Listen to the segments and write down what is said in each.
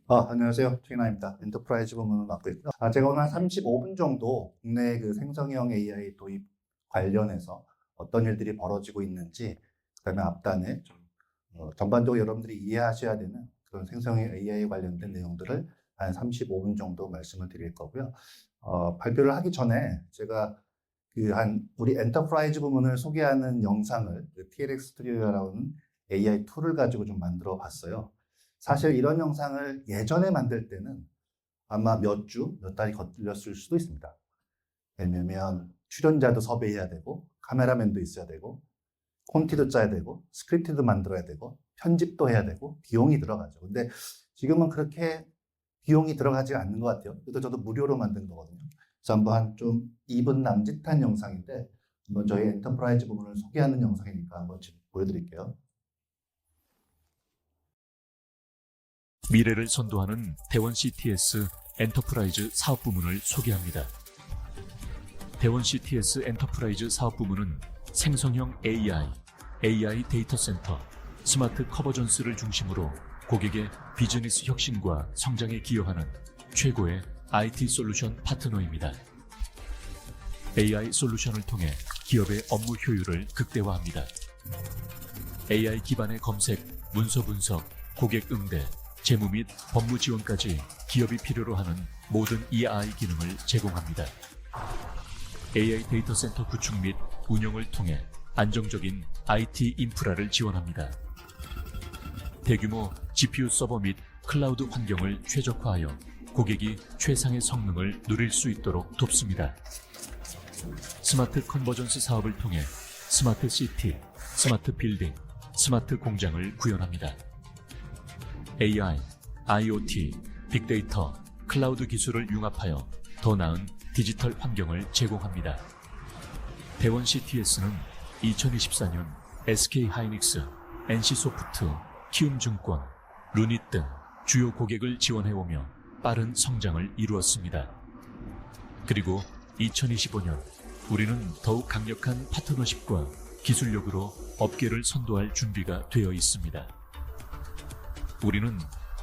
안녕하세요. 최인아입니다. 엔터프라이즈 부문을 맡고 있고요. 제가 오늘 한 35분 정도 국내 그 생성형 AI 도입 관련해서 어떤 일들이 벌어지고 있는지, 그다음에 앞단에 좀 전반적으로 여러분들이 이해하셔야 되는 그런 생성형 AI 관련된 내용들을 한 35분 정도 말씀을 드릴 거고요. 발표를 하기 전에 제가 우리 엔터프라이즈 부문을 소개하는 영상을 TLX 스튜디오라는 AI 툴을 가지고 좀 만들어 봤어요. 사실 이런 영상을 예전에 만들 때는 아마 몇 주, 몇 달이 걸렸을 수도 있습니다. 왜냐면 출연자도 섭외해야 되고, 카메라맨도 있어야 되고, 콘티도 짜야 되고, 스크립트도 만들어야 되고, 편집도 해야 되고, 비용이 들어가죠. 근데 지금은 그렇게 비용이 들어가지 않는 것 같아요. 그래도 저도 무료로 만든 거거든요. 그래서 한번 좀 2분 남짓한 영상인데, 한번 저희 엔터프라이즈 부분을 소개하는 영상이니까 한번 보여드릴게요. 미래를 선도하는 대원 CTS 엔터프라이즈 사업 부문을 소개합니다. 대원 CTS 엔터프라이즈 사업 부문은 생성형 AI 데이터 센터, 스마트 커버전스를 중심으로 고객의 비즈니스 혁신과 성장에 기여하는 최고의 IT 솔루션 파트너입니다. AI 솔루션을 통해 기업의 업무 효율을 극대화합니다. AI 기반의 검색, 문서 분석, 고객 응대, 재무 및 법무 지원까지 기업이 필요로 하는 모든 EI 기능을 제공합니다. AI 데이터 센터 구축 및 운영을 통해 안정적인 IT 인프라를 지원합니다. 대규모 GPU 서버 및 클라우드 환경을 최적화하여 고객이 최상의 성능을 누릴 수 있도록 돕습니다. 스마트 컨버전스 사업을 통해 스마트 시티, 스마트 빌딩, 스마트 공장을 구현합니다. AI, IoT, 빅데이터, 클라우드 기술을 융합하여 더 나은 디지털 환경을 제공합니다. 대원 CTS는 2024년 SK하이닉스, NC소프트, 키움증권, 루닛 등 주요 고객을 지원해오며 빠른 성장을 이루었습니다. 그리고 2025년 우리는 더욱 강력한 파트너십과 기술력으로 업계를 선도할 준비가 되어 있습니다. 우리는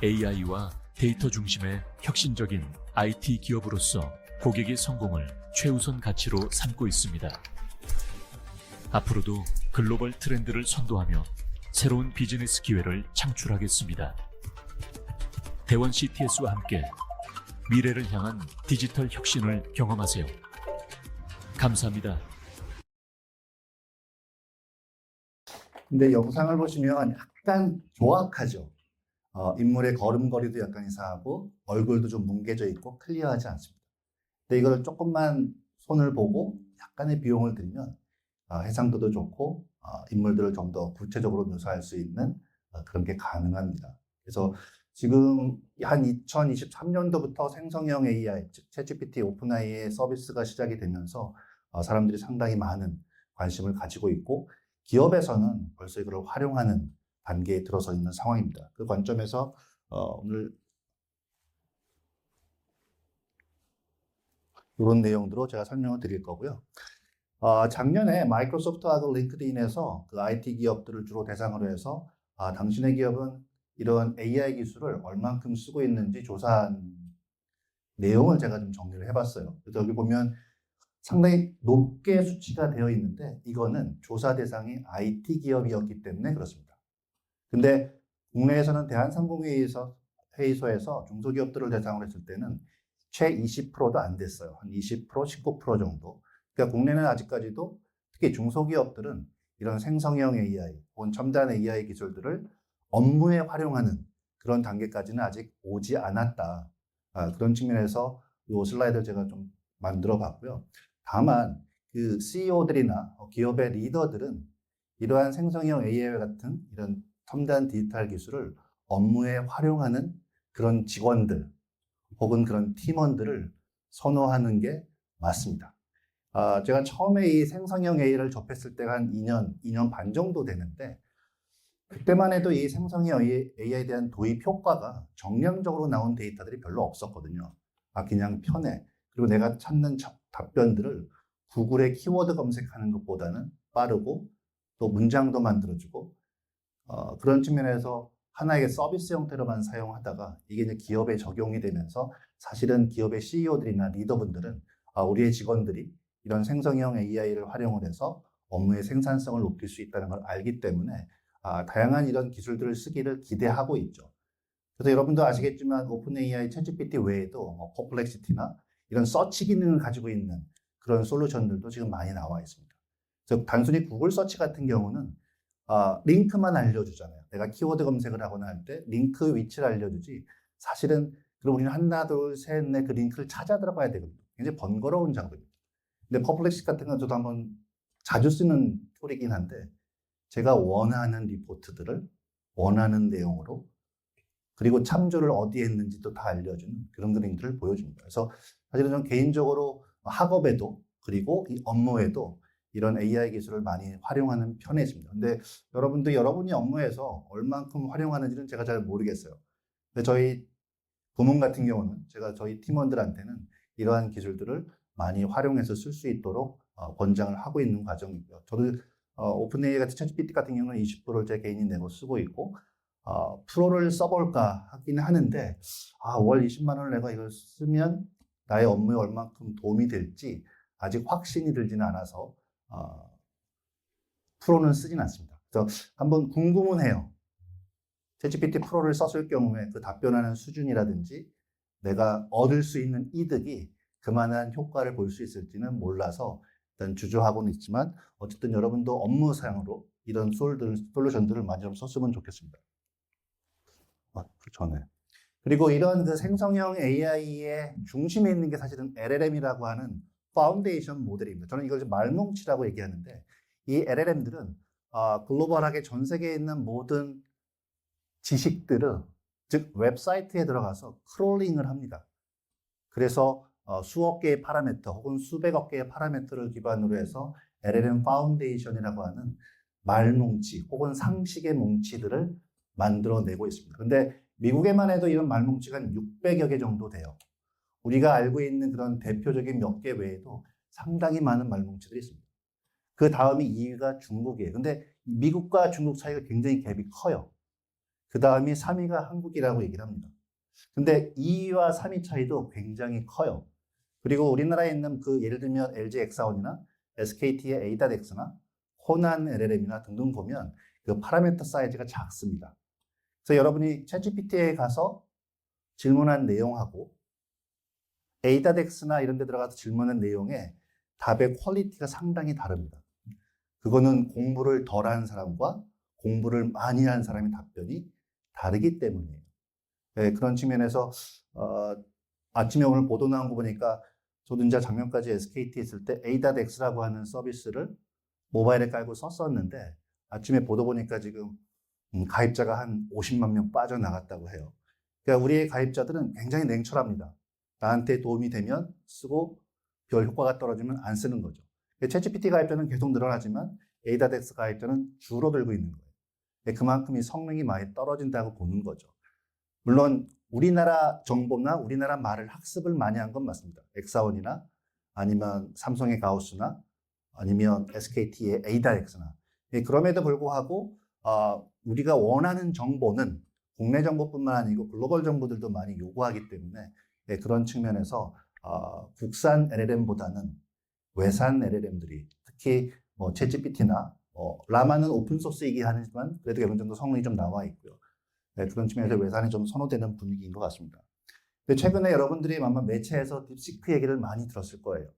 AI와 데이터 중심의 혁신적인 IT 기업으로서 고객의 성공을 최우선 가치로 삼고 있습니다. 앞으로도 글로벌 트렌드를 선도하며 새로운 비즈니스 기회를 창출하겠습니다. 대원 CTS와 함께 미래를 향한 디지털 혁신을 경험하세요. 감사합니다. 근데 영상을 보시면 약간 조악하죠. 인물의 걸음걸이도 약간 이상하고 얼굴도 좀 뭉개져 있고 클리어하지 않습니다. 근데 이걸 조금만 손을 보고 약간의 비용을 들이면 해상도도 좋고 인물들을 좀 더 구체적으로 묘사할 수 있는 그런 게 가능합니다. 그래서 지금 한 2023년도부터 생성형 AI, 즉 챗GPT 오픈AI의 서비스가 시작이 되면서 사람들이 상당히 많은 관심을 가지고 있고 기업에서는 벌써 이걸 활용하는 단계에 들어서 있는 상황입니다. 그 관점에서 오늘 이런 내용들로 제가 설명을 드릴 거고요. 작년에 마이크로소프트하고 링크드인에서 그 IT 기업들을 주로 대상으로 해서 당신의 기업은 이런 AI 기술을 얼만큼 쓰고 있는지 조사한 내용을 제가 좀 정리를 해봤어요. 그래서 여기 보면 상당히 높게 수치가 되어 있는데 이거는 조사 대상이 IT 기업이었기 때문에 그렇습니다. 근데 국내에서는 대한상공회의소에서 중소기업들을 대상으로 했을 때는 최 20%도 안 됐어요. 한 20%, 19% 정도. 그러니까 국내는 아직까지도 특히 중소기업들은 이런 생성형 AI, 혹은 첨단 AI 기술들을 업무에 활용하는 그런 단계까지는 아직 오지 않았다. 그런 측면에서 이 슬라이드를 제가 좀 만들어 봤고요. 다만 그 CEO들이나 기업의 리더들은 이러한 생성형 AI 같은 이런 첨단 디지털 기술을 업무에 활용하는 그런 직원들 혹은 그런 팀원들을 선호하는 게 맞습니다. 제가 처음에 이 생성형 AI를 접했을 때가 한 2년 반 정도 되는데 그때만 해도 이 생성형 AI에 대한 도입 효과가 정량적으로 나온 데이터들이 별로 없었거든요. 그냥 편해. 그리고 내가 찾는 답변들을 구글에 키워드 검색하는 것보다는 빠르고 또 문장도 만들어주고 그런 측면에서 하나의 서비스 형태로만 사용하다가 이게 이제 기업에 적용이 되면서 사실은 기업의 CEO들이나 리더분들은 우리의 직원들이 이런 생성형 AI를 활용을 해서 업무의 생산성을 높일 수 있다는 걸 알기 때문에 다양한 이런 기술들을 쓰기를 기대하고 있죠. 그래서 여러분도 아시겠지만 오픈 AI, 챗GPT 외에도 퍼플렉시티나 이런 서치 기능을 가지고 있는 그런 솔루션들도 지금 많이 나와 있습니다. 즉 단순히 구글 서치 같은 경우는 링크만 알려주잖아요. 내가 키워드 검색을 하거나 할 때 링크 위치를 알려주지 사실은 그럼 우리는 하나, 둘, 셋, 넷 그 링크를 찾아 들어가야 되거든요. 굉장히 번거로운 작업입니다. 근데 퍼플렉시티 같은 건 저도 한번 자주 쓰는 툴이긴 한데 제가 원하는 리포트들을 원하는 내용으로 그리고 참조를 어디에 했는지도 다 알려주는 그런 그림들을 보여줍니다. 그래서 사실은 저는 개인적으로 학업에도 그리고 이 업무에도 이런 AI 기술을 많이 활용하는 편에 있습니다. 근데 여러분도 여러분이 업무에서 얼만큼 활용하는지는 제가 잘 모르겠어요. 근데 저희 부문 같은 경우는 제가 저희 팀원들한테는 이러한 기술들을 많이 활용해서 쓸 수 있도록 권장을 하고 있는 과정이고요. 저도 오픈 AI 같은 챗GPT 같은 경우는 20%를 제 개인이 내고 쓰고 있고 프로를 써볼까 하긴 하는데 월 20만 원을 내가 이걸 쓰면 나의 업무에 얼만큼 도움이 될지 아직 확신이 들지는 않아서 프로는 쓰진 않습니다. 그래서 한번 궁금은 해요. 챗GPT 프로를 썼을 경우에 그 답변하는 수준이라든지 내가 얻을 수 있는 이득이 그만한 효과를 볼 수 있을지는 몰라서 일단 주저하고는 있지만 어쨌든 여러분도 업무상으로 이런 솔루션들을 많이 좀 썼으면 좋겠습니다. 그렇죠. 네. 그리고 이런 그 생성형 AI의 중심에 있는 게 사실은 LLM이라고 하는 파운데이션 모델입니다. 저는 이걸 말뭉치라고 얘기하는데 이 LLM들은 글로벌하게 전 세계에 있는 모든 지식들을 즉 웹사이트에 들어가서 크롤링을 합니다. 그래서 수억 개의 파라미터 혹은 수백억 개의 파라미터를 기반으로 해서 LLM 파운데이션이라고 하는 말뭉치 혹은 상식의 뭉치들을 만들어내고 있습니다. 근데 미국에만 해도 이런 말뭉치가 한 600여 개 정도 돼요. 우리가 알고 있는 그런 대표적인 몇 개 외에도 상당히 많은 말뭉치들이 있습니다. 그 다음이 2위가 중국이에요. 근데 미국과 중국 차이가 굉장히 갭이 커요. 그 다음이 3위가 한국이라고 얘기를 합니다. 근데 2위와 3위 차이도 굉장히 커요. 그리고 우리나라에 있는 그 예를 들면 LG 엑사원이나 SKT의 A.X나 호난 LLM이나 등등 보면 그 파라미터 사이즈가 작습니다. 그래서 여러분이 챗GPT에 가서 질문한 내용하고 A.X나 이런 데 들어가서 질문한 내용에 답의 퀄리티가 상당히 다릅니다. 그거는 공부를 덜 한 사람과 공부를 많이 한 사람의 답변이 다르기 때문이에요. 네, 그런 측면에서 아침에 오늘 보도 나온 거 보니까 저도 이제 작년까지 SKT에 있을 때 A.X라고 하는 서비스를 모바일에 깔고 썼었는데 아침에 보도 보니까 지금 가입자가 한 50만 명 빠져나갔다고 해요. 그러니까 우리의 가입자들은 굉장히 냉철합니다. 나한테 도움이 되면 쓰고 별 효과가 떨어지면 안 쓰는 거죠. 챗GPT 가입자는 계속 늘어나지만 A.X 가입자는 줄어들고 있는 거예요. 그만큼 이 성능이 많이 떨어진다고 보는 거죠. 물론 우리나라 정보나 우리나라 말을 학습을 많이 한 건 맞습니다. 엑사원이나 아니면 삼성의 가우스나 아니면 SKT의 A.X나 그럼에도 불구하고 우리가 원하는 정보는 국내 정보뿐만 아니고 글로벌 정보들도 많이 요구하기 때문에 그런 측면에서 국산 LLM보다는 외산 LLM들이 특히 뭐 챗GPT나 라마는 오픈소스이긴 하지만 그래도 어느 정도 성능이 좀 나와 있고요. 그런 측면에서 외산이 좀 선호되는 분위기인 것 같습니다. 근데 최근에 여러분들이 아마 매체에서 딥시크 얘기를 많이 들었을 거예요.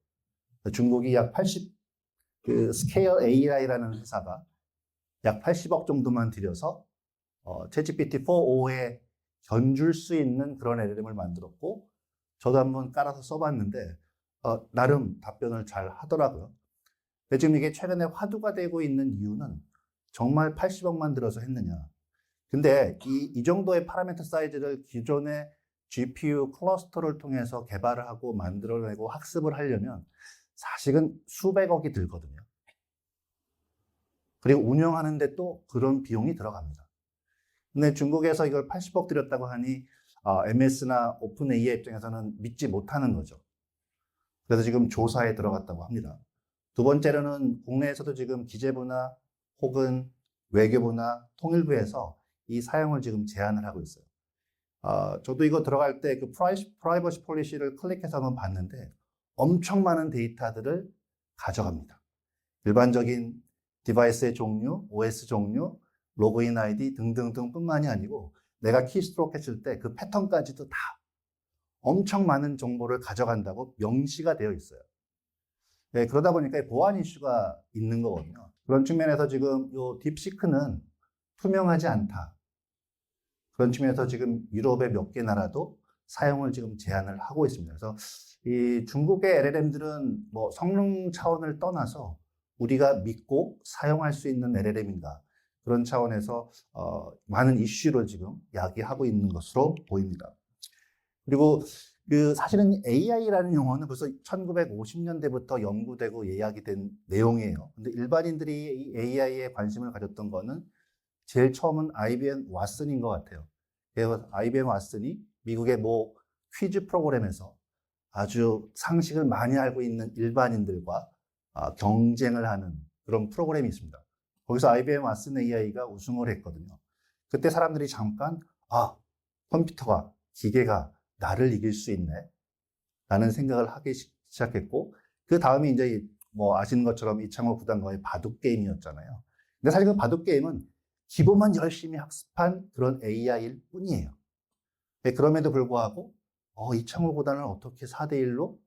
중국이 약 80, 스케일 AI라는 회사가 약 80억 정도만 들여서 챗GPT 4.5에 견줄 수 있는 그런 LLM을 만들었고 저도 한번 깔아서 써봤는데 나름 답변을 잘 하더라고요. 근데 지금 이게 최근에 화두가 되고 있는 이유는 정말 80억만 들어서 했느냐. 근데 이 정도의 파라미터 사이즈를 기존의 GPU 클러스터를 통해서 개발을 하고 만들어내고 학습을 하려면 사실은 수백억이 들거든요. 그리고 운영하는데 또 그런 비용이 들어갑니다. 근데 중국에서 이걸 80억 들였다고 하니 MS나 오픈 AI 입장에서는 믿지 못하는 거죠. 그래서 지금 조사에 들어갔다고 합니다. 두 번째로는 국내에서도 지금 기재부나 혹은 외교부나 통일부에서 이 사용을 지금 제한을 하고 있어요. 저도 이거 들어갈 때 그 프라이버시 폴리시를 클릭해서 한번 봤는데 엄청 많은 데이터들을 가져갑니다. 일반적인 디바이스의 종류, OS 종류, 로그인 아이디 등등등 뿐만이 아니고 내가 키스트로크 했을 때 그 패턴까지도 다 엄청 많은 정보를 가져간다고 명시가 되어 있어요. 네, 그러다 보니까 보안 이슈가 있는 거거든요. 그런 측면에서 지금 이 딥시크는 투명하지 않다. 그런 측면에서 지금 유럽의 몇 개 나라도 사용을 지금 제한을 하고 있습니다. 그래서 이 중국의 LLM들은 뭐 성능 차원을 떠나서 우리가 믿고 사용할 수 있는 LLM인가 그런 차원에서 많은 이슈를 지금 야기하고 있는 것으로 보입니다. 그리고 그 사실은 AI라는 용어는 벌써 1950년대부터 연구되고 예약이 된 내용이에요. 근데 일반인들이 이 AI에 관심을 가졌던 거는 제일 처음은 IBM 왓슨인 것 같아요. 그래서 IBM 왓슨이 미국의 뭐 퀴즈 프로그램에서 아주 상식을 많이 알고 있는 일반인들과 경쟁을 하는 그런 프로그램이 있습니다. 거기서 IBM 왓슨 AI가 우승을 했거든요. 그때 사람들이 잠깐 컴퓨터가 기계가 나를 이길 수 있네 라는 생각을 하기 시작했고 그 다음에 이제 뭐 아시는 것처럼 이창호 구단과의 바둑 게임이었잖아요. 근데 사실 그 바둑 게임은 기본만 열심히 학습한 그런 AI일 뿐이에요. 네, 그럼에도 불구하고 이창호 구단을 어떻게 4대1로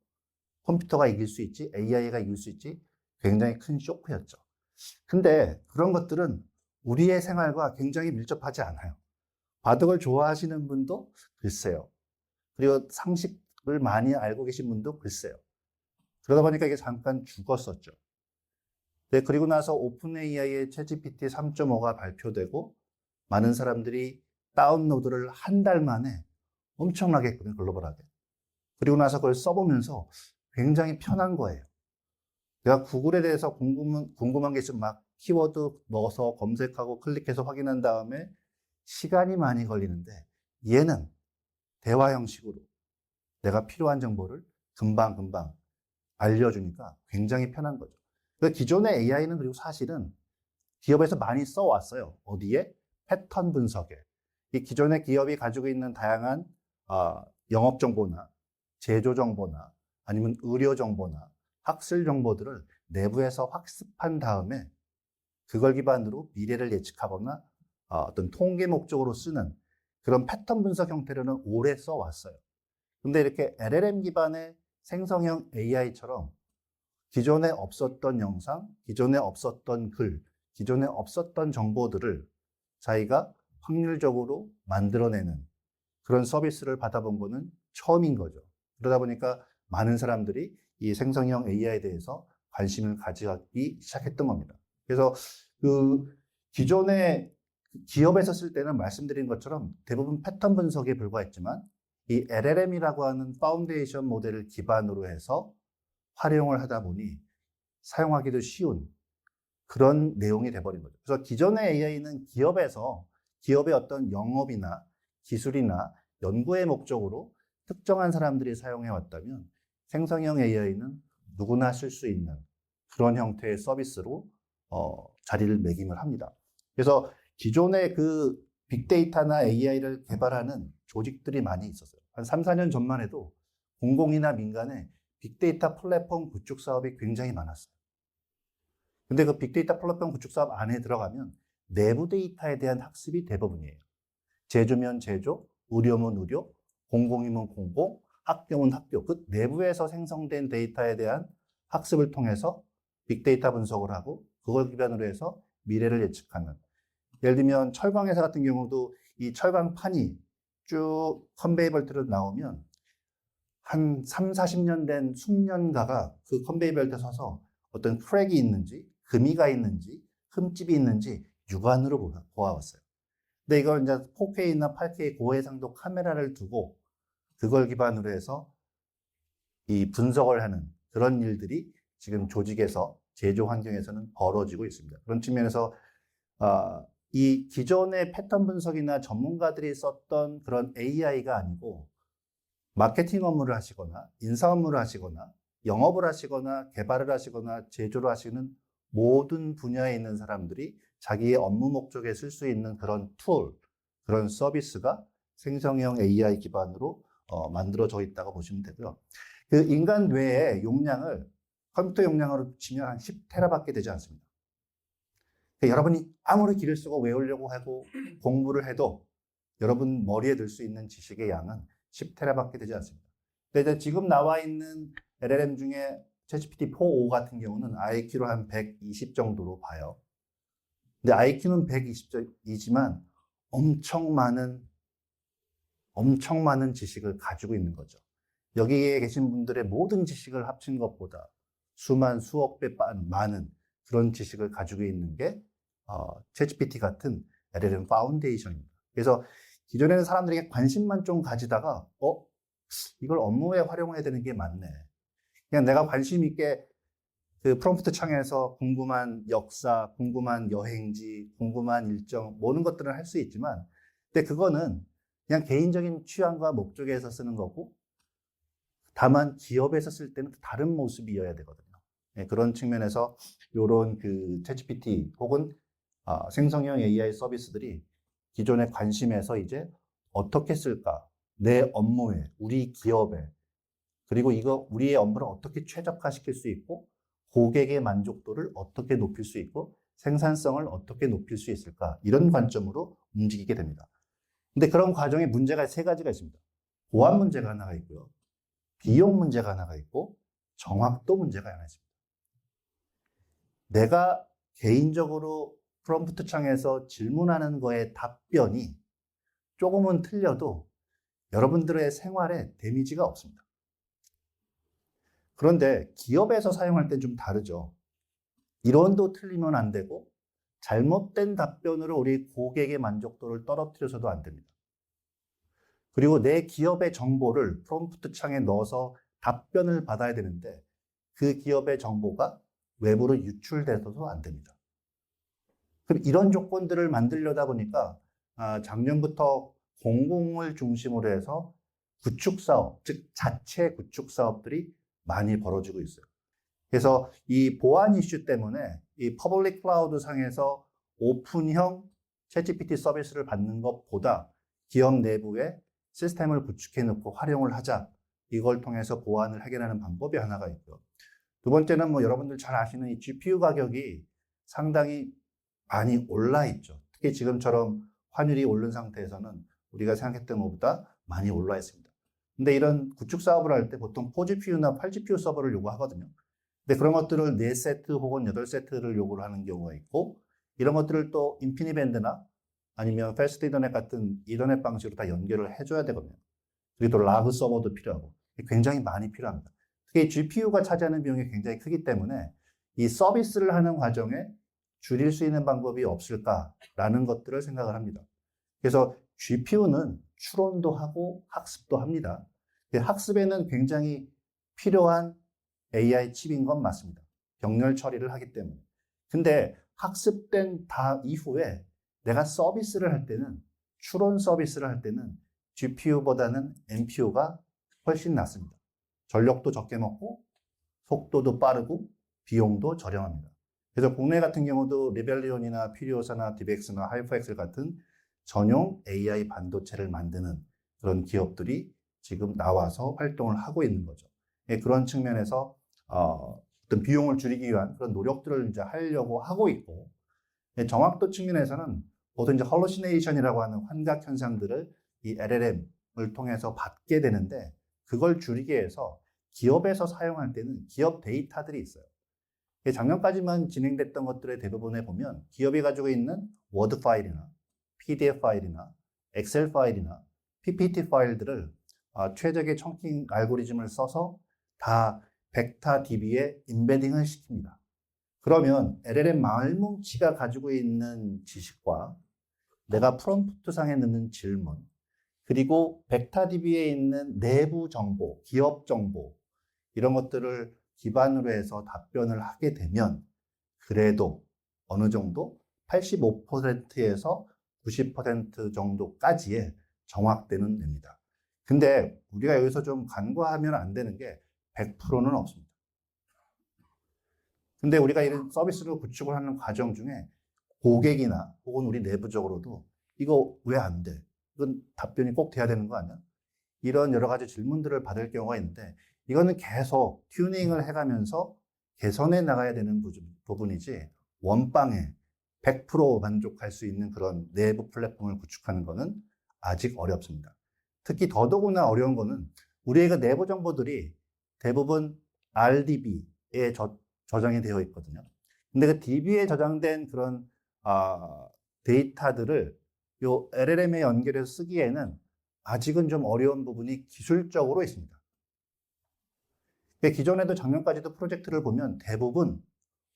컴퓨터가 이길 수 있지? AI가 이길 수 있지? 굉장히 큰 쇼크였죠. 근데 그런 것들은 우리의 생활과 굉장히 밀접하지 않아요. 바둑을 좋아하시는 분도 글쎄요. 그리고 상식을 많이 알고 계신 분도 글쎄요. 그러다 보니까 이게 잠깐 죽었었죠. 네, 그리고 나서 오픈 AI의 챗GPT 3.5가 발표되고 많은 사람들이 다운로드를 한 달 만에 엄청나게 했거든요, 글로벌하게. 그리고 나서 그걸 써보면서 굉장히 편한 거예요. 내가 구글에 대해서 궁금한 게 있으면 막 키워드 넣어서 검색하고 클릭해서 확인한 다음에 시간이 많이 걸리는데 얘는 대화 형식으로 내가 필요한 정보를 금방금방 알려주니까 굉장히 편한 거죠. 그러니까 기존의 AI는 그리고 사실은 기업에서 많이 써왔어요. 어디에? 패턴 분석에. 이 기존의 기업이 가지고 있는 다양한 영업 정보나 제조 정보나 아니면 의료 정보나 학술 정보들을 내부에서 학습한 다음에 그걸 기반으로 미래를 예측하거나 어떤 통계 목적으로 쓰는 그런 패턴 분석 형태로는 오래 써왔어요. 근데 이렇게 LLM 기반의 생성형 AI처럼 기존에 없었던 영상, 기존에 없었던 글, 기존에 없었던 정보들을 자기가 확률적으로 만들어내는 그런 서비스를 받아본 거는 처음인 거죠. 그러다 보니까 많은 사람들이 이 생성형 AI에 대해서 관심을 가지기 시작했던 겁니다. 그래서 그 기존의 기업에서 쓸 때는 말씀드린 것처럼 대부분 패턴 분석에 불과했지만 이 LLM이라고 하는 파운데이션 모델을 기반으로 해서 활용을 하다 보니 사용하기도 쉬운 그런 내용이 돼버린 거죠. 그래서 기존의 AI는 기업의 어떤 영업이나 기술이나 연구의 목적으로 특정한 사람들이 사용해 왔다면 생성형 AI는 누구나 쓸 수 있는 그런 형태의 서비스로 자리를 매김을 합니다. 그래서 기존의 그 빅데이터나 AI를 개발하는 조직들이 많이 있었어요. 한 3, 4년 전만 해도 공공이나 민간에 빅데이터 플랫폼 구축 사업이 굉장히 많았어요. 근데 그 빅데이터 플랫폼 구축 사업 안에 들어가면 내부 데이터에 대한 학습이 대부분이에요. 제조면 제조, 의료면 의료, 공공이면 공공, 학교면 학교. 그 내부에서 생성된 데이터에 대한 학습을 통해서 빅데이터 분석을 하고 그걸 기반으로 해서 미래를 예측하는. 예를 들면 철강 회사 같은 경우도 이 철강판이 쭉 컨베이 벨트로 나오면 한 3, 40년 된 숙련가가 그 컨베이 벨트에 서서 어떤 크랙이 있는지, 금이가 있는지, 흠집이 있는지 육안으로 보아왔어요. 근데 이걸 이제 4K나 8K 고해상도 카메라를 두고 그걸 기반으로 해서 이 분석을 하는 그런 일들이 지금 조직에서 제조 환경에서는 벌어지고 있습니다. 그런 측면에서 이 기존의 패턴 분석이나 전문가들이 썼던 그런 AI가 아니고 마케팅 업무를 하시거나 인사 업무를 하시거나 영업을 하시거나 개발을 하시거나 제조를 하시는 모든 분야에 있는 사람들이 자기의 업무 목적에 쓸 수 있는 그런 툴, 그런 서비스가 생성형 AI 기반으로 만들어져 있다고 보시면 되고요. 그 인간 뇌의 용량을 컴퓨터 용량으로 치면 한 10테라밖에 되지 않습니다. 그러니까 여러분이 아무리 길을 쓰고 외우려고 하고 공부를 해도 여러분 머리에 들 수 있는 지식의 양은 10테라밖에 되지 않습니다. 근데 이제 지금 나와 있는 LLM 중에 ChatGPT-4o 같은 경우는 IQ로 한 120 정도로 봐요. 근데 IQ는 120이지만 엄청 많은 지식을 가지고 있는 거죠. 여기에 계신 분들의 모든 지식을 합친 것보다 수억 배 많은 그런 지식을 가지고 있는 게 챗GPT 같은 LLM 파운데이션입니다. 그래서 기존에는 사람들에게 관심만 좀 가지다가 이걸 업무에 활용해야 되는 게 맞네. 그냥 내가 관심 있게 그 프롬프트 창에서 궁금한 역사, 궁금한 여행지, 궁금한 일정 모든 것들을 할 수 있지만 근데 그거는 그냥 개인적인 취향과 목적에서 쓰는 거고 다만 기업에서 쓸 때는 다른 모습이어야 되거든요. 네, 그런 측면에서 이런 그 챗GPT 혹은 생성형 AI 서비스들이 기존의 관심에서 이제 어떻게 쓸까? 내 업무에, 우리 기업에, 그리고 이거 우리의 업무를 어떻게 최적화시킬 수 있고 고객의 만족도를 어떻게 높일 수 있고 생산성을 어떻게 높일 수 있을까? 이런 관점으로 움직이게 됩니다. 근데 그런 과정에 문제가 세 가지가 있습니다. 보안 문제가 하나가 있고요. 비용 문제가 하나가 있고 정확도 문제가 하나 있습니다. 내가 개인적으로 프롬프트 창에서 질문하는 거에 답변이 조금은 틀려도 여러분들의 생활에 데미지가 없습니다. 그런데 기업에서 사용할 땐 좀 다르죠. 이론도 틀리면 안 되고 잘못된 답변으로 우리 고객의 만족도를 떨어뜨려서도 안 됩니다. 그리고 내 기업의 정보를 프롬프트 창에 넣어서 답변을 받아야 되는데 그 기업의 정보가 외부로 유출돼서도 안 됩니다. 그럼 이런 조건들을 만들려다 보니까 작년부터 공공을 중심으로 해서 구축 사업, 즉 자체 구축 사업들이 많이 벌어지고 있어요. 그래서 이 보안 이슈 때문에 이 퍼블릭 클라우드 상에서 오픈형 챗GPT 서비스를 받는 것보다 기업 내부에 시스템을 구축해 놓고 활용을 하자. 이걸 통해서 보안을 해결하는 방법이 하나가 있고요. 두 번째는 뭐 여러분들 잘 아시는 이 GPU 가격이 상당히 많이 올라 있죠. 특히 지금처럼 환율이 오른 상태에서는 우리가 생각했던 것보다 많이 올라 있습니다. 근데 이런 구축 사업을 할 때 보통 4GPU나 8GPU 서버를 요구하거든요. 근데 그런 것들을 4세트 혹은 8세트를 요구를 하는 경우가 있고 이런 것들을 또 인피니밴드나 아니면 패스트 이더넷 같은 이더넷 방식으로 다 연결을 해줘야 되거든요. 그리고 또 라그 서버도 필요하고 굉장히 많이 필요합니다. 특히 GPU가 차지하는 비용이 굉장히 크기 때문에 이 서비스를 하는 과정에 줄일 수 있는 방법이 없을까라는 것들을 생각을 합니다. 그래서 GPU는 추론도 하고 학습도 합니다. 학습에는 굉장히 필요한 AI 칩인 건 맞습니다. 병렬 처리를 하기 때문에. 근데 학습된 이후에 내가 서비스를 할 때는 추론 서비스를 할 때는 GPU보다는 NPU가 훨씬 낫습니다. 전력도 적게 먹고 속도도 빠르고 비용도 저렴합니다. 그래서 국내 같은 경우도 리벨리온이나 피리오사나 디벡스나 하이퍼엑셀 같은 전용 AI 반도체를 만드는 그런 기업들이 지금 나와서 활동을 하고 있는 거죠. 그런 측면에서 어떤 비용을 줄이기 위한 그런 노력들을 이제 하려고 하고 있고 정확도 측면에서는 보통 이제 hallucination이라고 하는 환각 현상들을 이 LLM을 통해서 받게 되는데 그걸 줄이기 위해서 기업에서 사용할 때는 기업 데이터들이 있어요. 작년까지만 진행됐던 것들의 대부분에 보면 기업이 가지고 있는 워드 파일이나 PDF 파일이나 엑셀 파일이나 PPT 파일들을 최적의 청킹 알고리즘을 써서 다 벡터 DB에 인베딩을 시킵니다. 그러면 LLM 말뭉치가 가지고 있는 지식과 내가 프롬프트상에 넣는 질문 그리고 벡터 DB에 있는 내부 정보, 기업 정보 이런 것들을 기반으로 해서 답변을 하게 되면 그래도 어느 정도 85%에서 90% 정도까지의 정확도는 됩니다. 근데 우리가 여기서 좀 간과하면 안 되는 게 100%는 없습니다. 근데 우리가 이런 서비스를 구축을 하는 과정 중에 고객이나 혹은 우리 내부적으로도 이거 왜 안 돼? 이건 답변이 꼭 돼야 되는 거 아니야? 이런 여러 가지 질문들을 받을 경우가 있는데 이거는 계속 튜닝을 해가면서 개선해 나가야 되는 부분이지 원빵에 100% 만족할 수 있는 그런 내부 플랫폼을 구축하는 거는 아직 어렵습니다. 특히 더더구나 어려운 거는 우리의 그 내부 정보들이 대부분 RDB에 저장이 되어 있거든요. 근데 그 DB에 저장된 그런 데이터들을 요 LLM에 연결해서 쓰기에는 아직은 좀 어려운 부분이 기술적으로 있습니다. 기존에도 작년까지도 프로젝트를 보면 대부분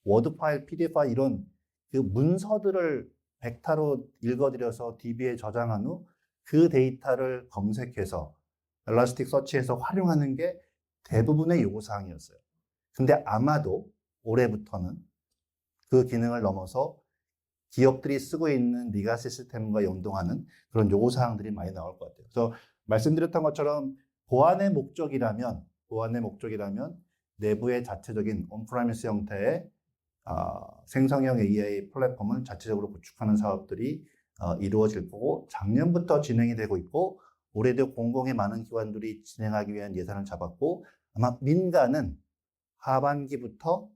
워드 파일, PDF 파일 이런 그 문서들을 벡터로 읽어들여서 DB에 저장한 후 그 데이터를 검색해서 엘라스틱 서치에서 활용하는 게 대부분의 요구사항이었어요. 근데 아마도 올해부터는 그 기능을 넘어서 기업들이 쓰고 있는 리가시 시스템과 연동하는 그런 요구사항들이 많이 나올 것 같아요. 그래서 말씀드렸던 것처럼 보안의 목적이라면 내부의 자체적인 온프라미스 형태의 생성형 AI 플랫폼을 자체적으로 구축하는 사업들이 이루어질 거고 작년부터 진행이 되고 있고 올해도 공공의 많은 기관들이 진행하기 위한 예산을 잡았고 아마 민간은 하반기부터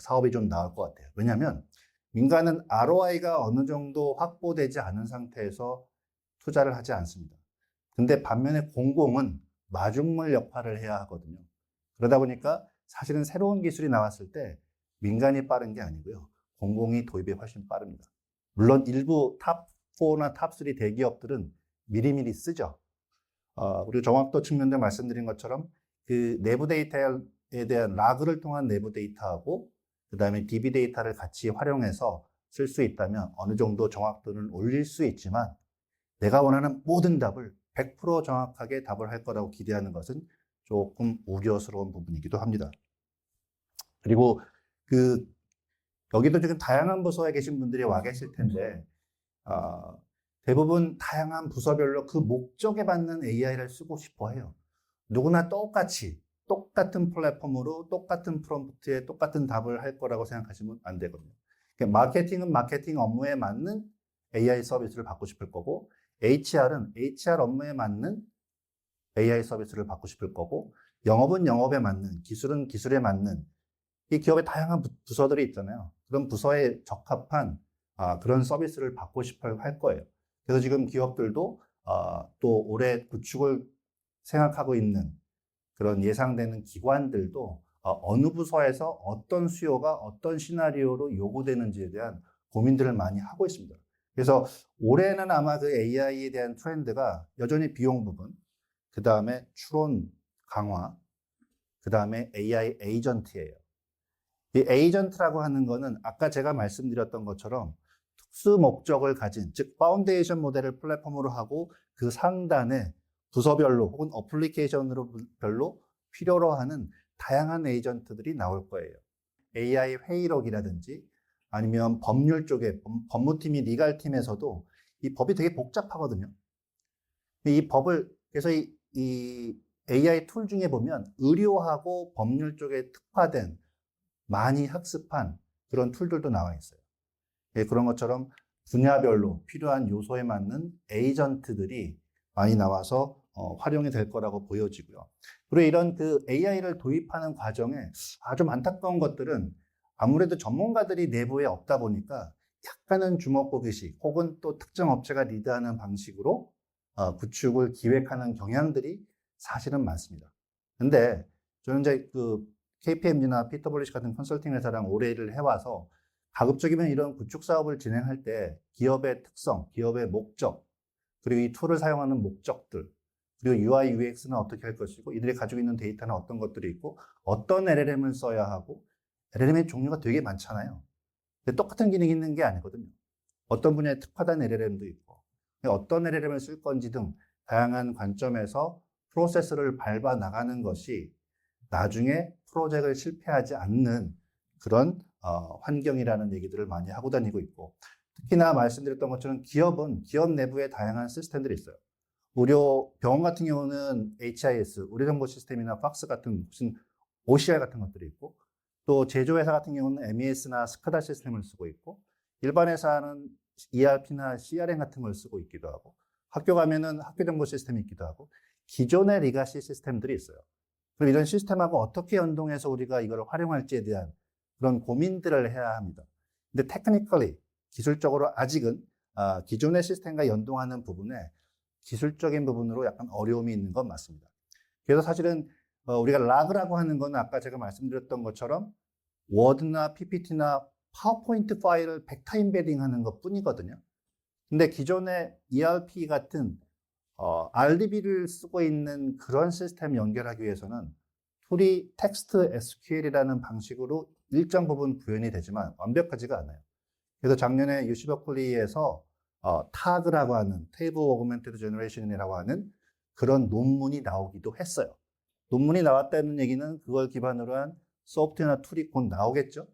사업이 좀 나올 것 같아요. 왜냐하면 민간은 ROI가 어느 정도 확보되지 않은 상태에서 투자를 하지 않습니다. 근데 반면에 공공은 마중물 역할을 해야 하거든요. 그러다 보니까 사실은 새로운 기술이 나왔을 때 민간이 빠른 게 아니고요. 공공이 도입이 훨씬 빠릅니다. 물론 일부 탑4나 탑3 대기업들은 미리미리 쓰죠. 그리고 정확도 측면들 말씀드린 것처럼 그 내부 데이터에 대한 라그를 통한 내부 데이터하고 그 다음에 DB 데이터를 같이 활용해서 쓸 수 있다면 어느 정도 정확도는 올릴 수 있지만 내가 원하는 모든 답을 100% 정확하게 답을 할 거라고 기대하는 것은 조금 우려스러운 부분이기도 합니다. 그리고 여기도 지금 다양한 부서에 계신 분들이 와 계실 텐데 대부분 다양한 부서별로 그 목적에 맞는 AI를 쓰고 싶어 해요. 누구나 똑같은 플랫폼으로 똑같은 프롬프트에 똑같은 답을 할 거라고 생각하시면 안 되거든요. 그러니까 마케팅은 마케팅 업무에 맞는 AI 서비스를 받고 싶을 거고 HR은 HR 업무에 맞는 AI 서비스를 받고 싶을 거고 영업은 영업에 맞는, 기술은 기술에 맞는 이 기업의 다양한 부서들이 있잖아요. 그런 부서에 적합한 그런 서비스를 받고 싶어 할 거예요. 그래서 지금 기업들도 또 올해 구축을 생각하고 있는 그런 예상되는 기관들도 어느 부서에서 어떤 수요가 어떤 시나리오로 요구되는지에 대한 고민들을 많이 하고 있습니다. 그래서 올해는 아마 그 AI에 대한 트렌드가 여전히 비용 부분, 그 다음에 추론 강화, 그 다음에 AI 에이전트예요. 이 에이전트라고 하는 거는 아까 제가 말씀드렸던 것처럼 특수 목적을 가진, 즉 파운데이션 모델을 플랫폼으로 하고 그 상단에 부서별로 혹은 어플리케이션으로 별로 필요로 하는 다양한 에이전트들이 나올 거예요. AI 회의록이라든지 아니면 법률 쪽에 법무팀이 리갈팀에서도 이 법이 되게 복잡하거든요. 이 법을 그래서 이 AI 툴 중에 보면 의료하고 법률 쪽에 특화된 많이 학습한 그런 툴들도 나와 있어요. 그런 것처럼 분야별로 필요한 요소에 맞는 에이전트들이 많이 나와서 활용이 될 거라고 보여지고요. 그리고 이런 그 AI를 도입하는 과정에 좀 안타까운 것들은 아무래도 전문가들이 내부에 없다 보니까 약간은 주먹구기식 혹은 또 특정 업체가 리드하는 방식으로 구축을 기획하는 경향들이 사실은 많습니다. 근데 저는 이제 그 KPMG나 피터블리시 같은 컨설팅 회사랑 오래 일을 해와서 가급적이면 이런 구축 사업을 진행할 때 기업의 특성, 기업의 목적, 그리고 이 툴을 사용하는 목적들, 그리고 UI, UX는 어떻게 할 것이고 이들이 가지고 있는 데이터는 어떤 것들이 있고 어떤 LLM을 써야 하고 LLM의 종류가 되게 많잖아요. 근데 똑같은 기능이 있는 게 아니거든요. 어떤 분야에 특화된 LLM도 있고 어떤 LLM을 쓸 건지 등 다양한 관점에서 프로세스를 밟아 나가는 것이 나중에 프로젝트를 실패하지 않는 그런 환경이라는 얘기들을 많이 하고 다니고 있고 특히나 말씀드렸던 것처럼 기업은 기업 내부에 다양한 시스템들이 있어요. 병원 같은 경우는 HIS, 의료정보 시스템이나 팍스 같은 무슨 OCR 같은 것들이 있고 또 제조회사 같은 경우는 MES나 스카다 시스템을 쓰고 있고 일반 회사는 ERP나 CRM 같은 걸 쓰고 있기도 하고, 학교 가면은 학교 정보 시스템이 있기도 하고, 기존의 리가시 시스템들이 있어요. 그럼 이런 시스템하고 어떻게 연동해서 우리가 이걸 활용할지에 대한 그런 고민들을 해야 합니다. 근데 테크니컬리, 기술적으로 아직은 기존의 시스템과 연동하는 부분에 기술적인 부분으로 약간 어려움이 있는 건 맞습니다. 그래서 사실은 우리가 락이라고 하는 건 아까 제가 말씀드렸던 것처럼 워드나 PPT나 파워포인트 파일을 벡터 임베딩 하는 것 뿐이거든요. 근데 기존의 ERP 같은 RDB를 쓰고 있는 그런 시스템 연결하기 위해서는 툴이 텍스트 SQL이라는 방식으로 일정 부분 구현이 되지만 완벽하지가 않아요. 그래서 작년에 UC 버클리에서 TAG라고 하는 Table Augmented Generation이라고 하는 그런 논문이 나오기도 했어요. 논문이 나왔다는 얘기는 그걸 기반으로 한 소프트웨어나 툴이 곧 나오겠죠.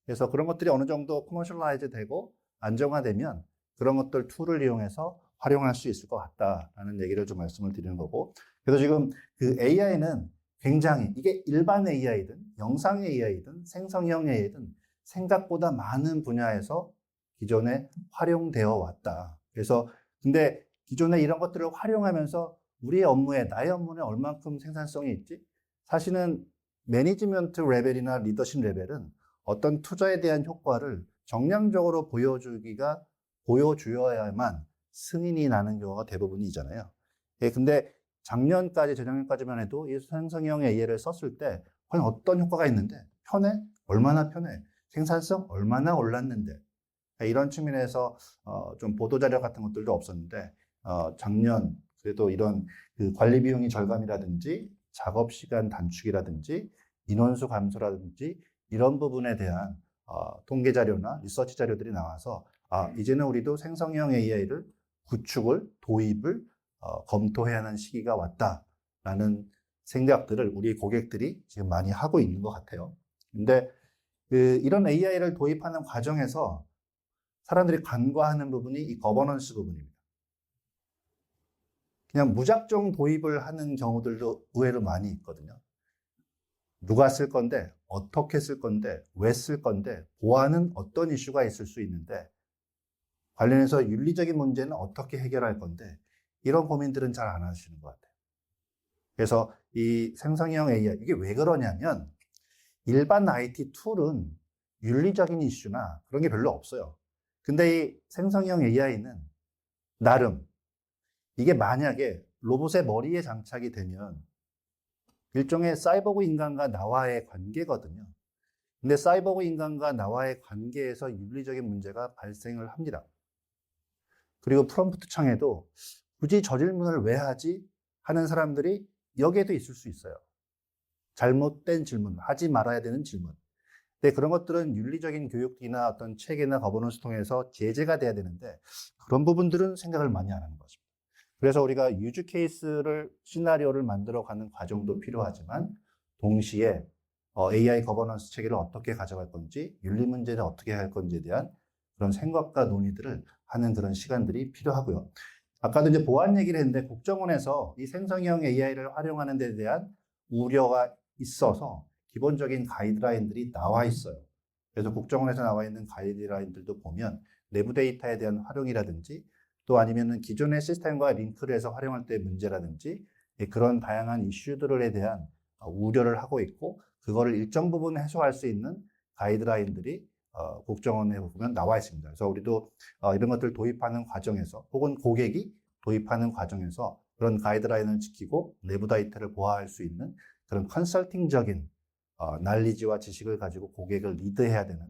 그래서 그런 것들이 어느 정도 커머셜라이즈 되고 안정화되면 그런 것들 툴을 이용해서 활용할 수 있을 것 같다라는 얘기를 좀 말씀을 드리는 거고. 그래서 지금 그 AI는 굉장히 이게 일반 AI든 영상 AI든 생성형 AI든 생각보다 많은 분야에서 기존에 활용되어 왔다. 그래서 근데 기존에 이런 것들을 활용하면서 우리의 업무에, 나의 업무에 얼만큼 생산성이 있지? 사실은 매니지먼트 레벨이나 리더십 레벨은 어떤 투자에 대한 효과를 정량적으로 보여주어야만 승인이 나는 경우가 대부분이잖아요. 예, 근데 작년까지, 재작년까지만 해도 이 생성형 AI를 썼을 때 과연 어떤 효과가 있는데? 편해? 얼마나 편해? 생산성 얼마나 올랐는데? 이런 측면에서 좀 보도자료 같은 것들도 없었는데 작년 그래도 이런 그 관리 비용이 절감이라든지 작업 시간 단축이라든지 인원수 감소라든지 이런 부분에 대한 통계 자료나 리서치 자료들이 나와서 이제는 우리도 생성형 AI를 구축을 도입을 검토해야 하는 시기가 왔다라는 생각들을 우리 고객들이 지금 많이 하고 있는 것 같아요. 근데 이런 AI를 도입하는 과정에서 사람들이 간과하는 부분이 이 거버넌스 부분입니다. 그냥 무작정 도입을 하는 경우들도 의외로 많이 있거든요. 누가 쓸 건데, 어떻게 쓸 건데, 왜 쓸 건데, 보안은 어떤 이슈가 있을 수 있는데, 관련해서 윤리적인 문제는 어떻게 해결할 건데, 이런 고민들은 잘 안 하시는 것 같아요. 그래서 이 생성형 AI, 이게 왜 그러냐면, 일반 IT 툴은 윤리적인 이슈나 그런 게 별로 없어요. 근데 이 생성형 AI는 나름 이게 만약에 로봇의 머리에 장착이 되면 일종의 사이보그 인간과 나와의 관계거든요. 근데 사이보그 인간과 나와의 관계에서 윤리적인 문제가 발생을 합니다. 그리고 프롬프트 창에도 굳이 저 질문을 왜 하지? 하는 사람들이 여기에도 있을 수 있어요. 잘못된 질문, 하지 말아야 되는 질문. 근데 그런 것들은 윤리적인 교육이나 어떤 체계나 거버넌스 통해서 제재가 돼야 되는데 그런 부분들은 생각을 많이 안 하는 것입니다. 그래서 우리가 유즈 케이스를, 시나리오를 만들어가는 과정도 필요하지만 동시에 AI 거버넌스 체계를 어떻게 가져갈 건지, 윤리 문제를 어떻게 할 건지에 대한 그런 생각과 논의들을 하는 그런 시간들이 필요하고요. 아까도 이제 보안 얘기를 했는데 국정원에서 이 생성형 AI를 활용하는 데 대한 우려가 있어서 기본적인 가이드라인들이 나와 있어요. 그래서 국정원에서 나와 있는 가이드라인들도 보면 내부 데이터에 대한 활용이라든지 또 아니면은 기존의 시스템과 링크를 해서 활용할 때 문제라든지 그런 다양한 이슈들에 대한 우려를 하고 있고 그거를 일정 부분 해소할 수 있는 가이드라인들이 국정원에 보면 나와 있습니다. 그래서 우리도 이런 것들을 도입하는 과정에서 혹은 고객이 도입하는 과정에서 그런 가이드라인을 지키고 내부 데이터를 보호할 수 있는 그런 컨설팅적인 난리지와 지식을 가지고 고객을 리드해야 되는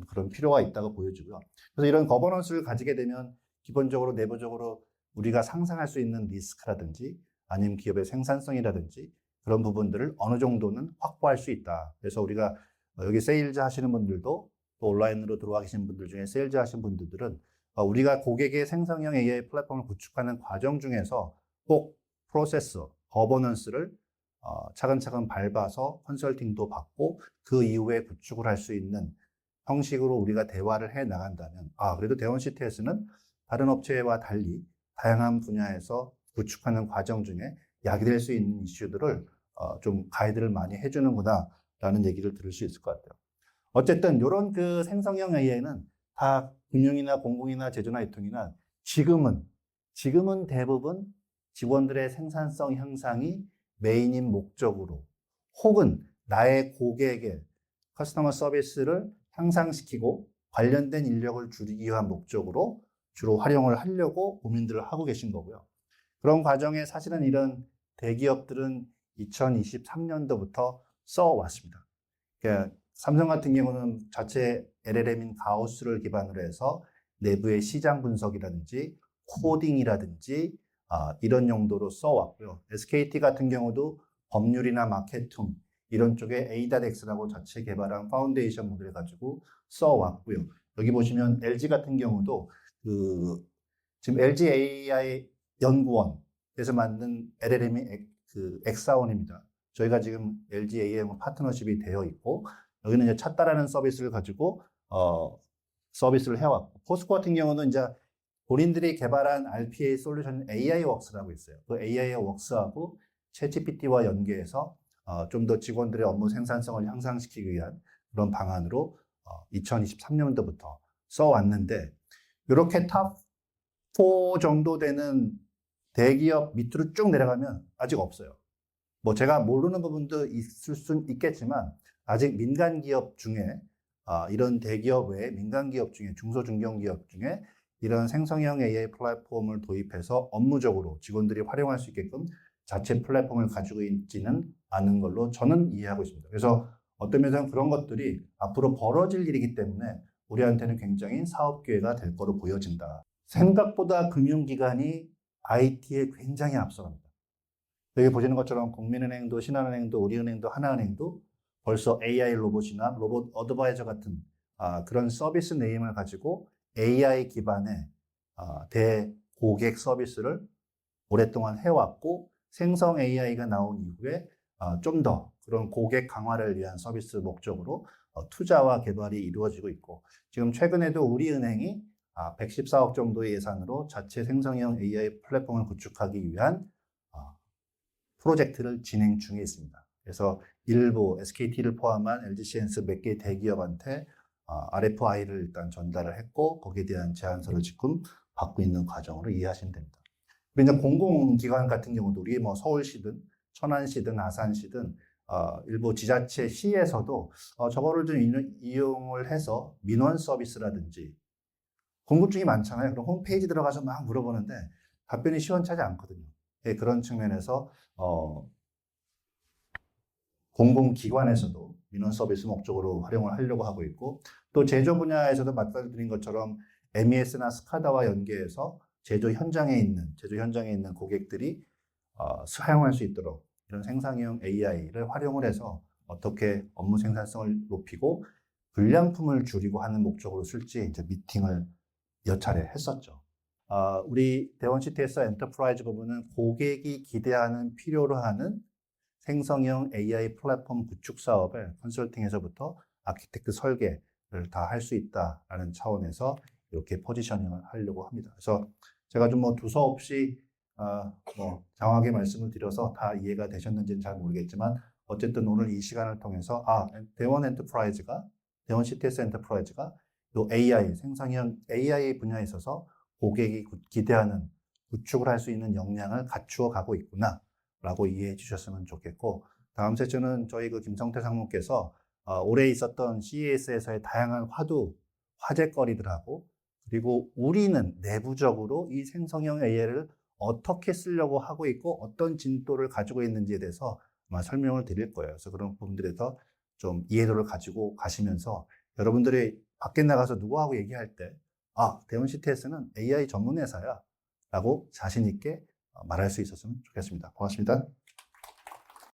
그런 필요가 있다고 보여지고요. 그래서 이런 거버넌스를 가지게 되면 기본적으로 내부적으로 우리가 상상할 수 있는 리스크라든지 아니면 기업의 생산성이라든지 그런 부분들을 어느 정도는 확보할 수 있다. 그래서 우리가 여기 세일즈 하시는 분들도 또 온라인으로 들어와 계신 분들 중에 세일즈 하신 분들은 우리가 고객의 생성형 AI 플랫폼을 구축하는 과정 중에서 꼭 프로세스, 거버넌스를 차근차근 밟아서 컨설팅도 받고 그 이후에 구축을 할 수 있는 형식으로 우리가 대화를 해 나간다면 그래도 대원CTS는 다른 업체와 달리 다양한 분야에서 구축하는 과정 중에 약이 될 수 있는 이슈들을 좀 가이드를 많이 해주는구나 라는 얘기를 들을 수 있을 것 같아요. 어쨌든 이런 그 생성형 AI는 다 금융이나 공공이나 제조나 유통이나 지금은 대부분 직원들의 생산성 향상이 메인인 목적으로 혹은 나의 고객의 커스터머 서비스를 향상시키고 관련된 인력을 줄이기 위한 목적으로 주로 활용을 하려고 고민들을 하고 계신 거고요. 그런 과정에 사실은 이런 대기업들은 2023년도부터 써왔습니다. 그러니까 삼성 같은 경우는 자체 LLM인 가우스를 기반으로 해서 내부의 시장 분석이라든지 코딩이라든지 이런 용도로 써왔고요. SKT 같은 경우도 법률이나 마케팅 이런 쪽에 A.X라고 자체 개발한 파운데이션 모델을 가지고 써왔고요. 여기 보시면 LG 같은 경우도 지금 LG AI 연구원에서 만든 LLM이 엑사원입니다. 저희가 지금 LG AI와 파트너십이 되어 있고 여기는 이제 찾다라는 서비스를 가지고 서비스를 해왔고 포스코 같은 경우는 이제 본인들이 개발한 RPA 솔루션 AI웍스라고 있어요. 그 AI웍스하고 챗GPT와 연계해서 좀 더 직원들의 업무 생산성을 향상시키기 위한 그런 방안으로 2023년도부터 써왔는데 이렇게 탑 4 정도 되는 대기업 밑으로 쭉 내려가면 아직 없어요. 뭐 제가 모르는 부분도 있을 수 있겠지만 아직 민간 기업 중에 이런 대기업 외에 민간 기업 중에 중소중견기업 중에 이런 생성형 AI 플랫폼을 도입해서 업무적으로 직원들이 활용할 수 있게끔 자체 플랫폼을 가지고 있지는 않은 걸로 저는 이해하고 있습니다. 그래서 어떤 면에서는 그런 것들이 앞으로 벌어질 일이기 때문에 우리한테는 굉장히 사업 기회가 될 거로 보여진다. 생각보다 금융기관이 IT에 굉장히 앞서갑니다. 여기 보시는 것처럼 국민은행도 신한은행도 우리은행도 하나은행도 벌써 AI 로봇이나 로봇 어드바이저 같은 그런 서비스 네임을 가지고 AI 기반의 대고객 서비스를 오랫동안 해왔고 생성 AI가 나온 이후에 좀 더 그런 고객 강화를 위한 서비스 목적으로 투자와 개발이 이루어지고 있고 지금 최근에도 우리은행이 114억 정도의 예산으로 자체 생성형 AI 플랫폼을 구축하기 위한 프로젝트를 진행 중에 있습니다. 그래서 일부 SKT를 포함한 LGCNS 몇 개 대기업한테 RFI를 일단 전달을 했고 거기에 대한 제안서를 지금 받고 있는 과정으로 이해하시면 됩니다. 그리고 이제 공공기관 같은 경우도 우리 뭐 서울시든 천안시든 아산시든 일부 지자체 시에서도 저거를 좀 이용을 해서 민원 서비스라든지 궁금증이 많잖아요. 그럼 홈페이지 들어가서 막 물어보는데 답변이 시원찮지 않거든요. 네, 그런 측면에서 공공기관에서도 민원 서비스 목적으로 활용을 하려고 하고 있고 또 제조 분야에서도 말씀드린 것처럼 MES나 스카다와 연계해서 제조 현장에 있는 고객들이 사용할 수 있도록 이런 생성형 AI를 활용을 해서 어떻게 업무 생산성을 높이고 불량품을 줄이고 하는 목적으로 쓸지 이제 미팅을 몇 차례 했었죠. 우리 대원 CTS 엔터프라이즈 부분은 고객이 기대하는 필요로 하는 생성형 AI 플랫폼 구축 사업을 컨설팅에서부터 아키텍트 설계를 다 할 수 있다라는 차원에서 이렇게 포지셔닝을 하려고 합니다. 그래서 제가 좀 두서없이 장하게 말씀을 드려서 다 이해가 되셨는지는 잘 모르겠지만 어쨌든 오늘 이 시간을 통해서 대원 CTS 엔터프라이즈가 요 AI 생성형 AI 분야에 있어서 고객이 기대하는 구축을 할 수 있는 역량을 갖추어 가고 있구나 라고 이해해 주셨으면 좋겠고 다음 세션은 저희 김성태 상무께서 올해 있었던 CES에서의 다양한 화제거리들하고 그리고 우리는 내부적으로 이 생성형 AI를 어떻게 쓰려고 하고 있고 어떤 진도를 가지고 있는지에 대해서 아마 설명을 드릴 거예요. 그래서 그런 부분들에서 좀 이해도를 가지고 가시면서 여러분들이 밖에 나가서 누구하고 얘기할 때 대원 CTS는 AI 전문 회사야 라고 자신 있게 말할 수 있었으면 좋겠습니다. 고맙습니다.